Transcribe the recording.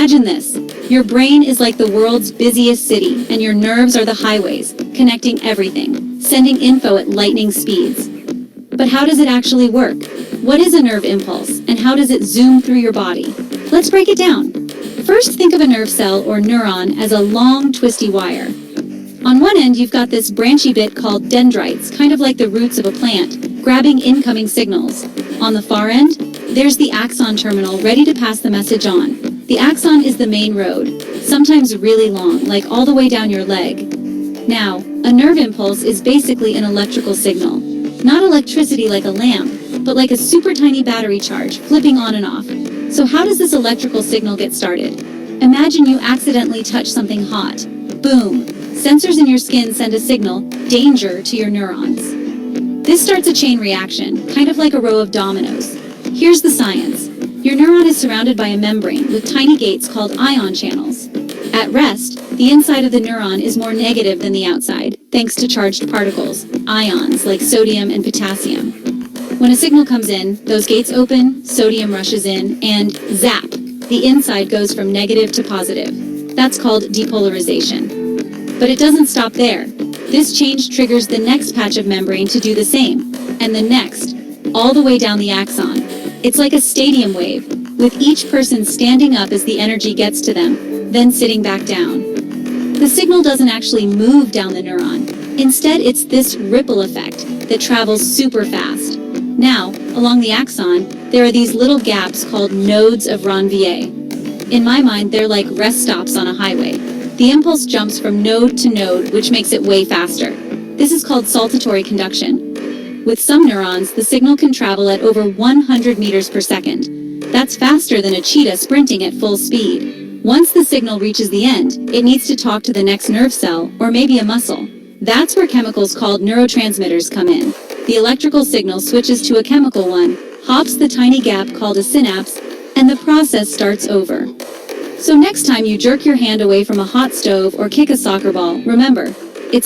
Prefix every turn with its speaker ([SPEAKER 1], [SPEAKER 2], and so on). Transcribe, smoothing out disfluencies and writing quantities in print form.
[SPEAKER 1] Imagine this. Your brain is like the world's busiest city, and your nerves are the highways, connecting everything, sending info at lightning speeds. But how does it actually work? What is a nerve impulse, and how does it zoom through your body? Let's break it down. First, think of a nerve cell or neuron as a long, twisty wire. On one end, you've got this branchy bit called dendrites, kind of like the roots of a plant, grabbing incoming signals. On the far end, there's the axon terminal ready to pass the message on. The axon is the main road, sometimes really long, like all the way down your leg. Now, a nerve impulse is basically an electrical signal. Not electricity like a lamp, but like a super tiny battery charge, flipping on and off. So how does this electrical signal get started? Imagine you accidentally touch something hot. Boom! Sensors in your skin send a signal, danger, to your neurons. This starts a chain reaction, kind of like a row of dominoes. Here's the science. Your neuron is surrounded by a membrane with tiny gates called ion channels. At rest, the inside of the neuron is more negative than the outside, thanks to charged particles, ions like sodium and potassium. When a signal comes in, those gates open, sodium rushes in, and zap! The inside goes from negative to positive. That's called depolarization. But it doesn't stop there. This change triggers the next patch of membrane to do the same, and the next, all the way down the axon. It's like a stadium wave, with each person standing up as the energy gets to them, then sitting back down. The signal doesn't actually move down the neuron. Instead, it's this ripple effect that travels super fast. Now, along the axon, there are these little gaps called nodes of Ranvier. In my mind, they're like rest stops on a highway. The impulse jumps from node to node, which makes it way faster. This is called saltatory conduction. With some neurons, the signal can travel at over 100 meters per second. That's faster than a cheetah sprinting at full speed. Once the signal reaches the end, it needs to talk to the next nerve cell, or maybe a muscle. That's where chemicals called neurotransmitters come in. The electrical signal switches to a chemical one, hops the tiny gap called a synapse, and the process starts over. So next time you jerk your hand away from a hot stove or kick a soccer ball, remember,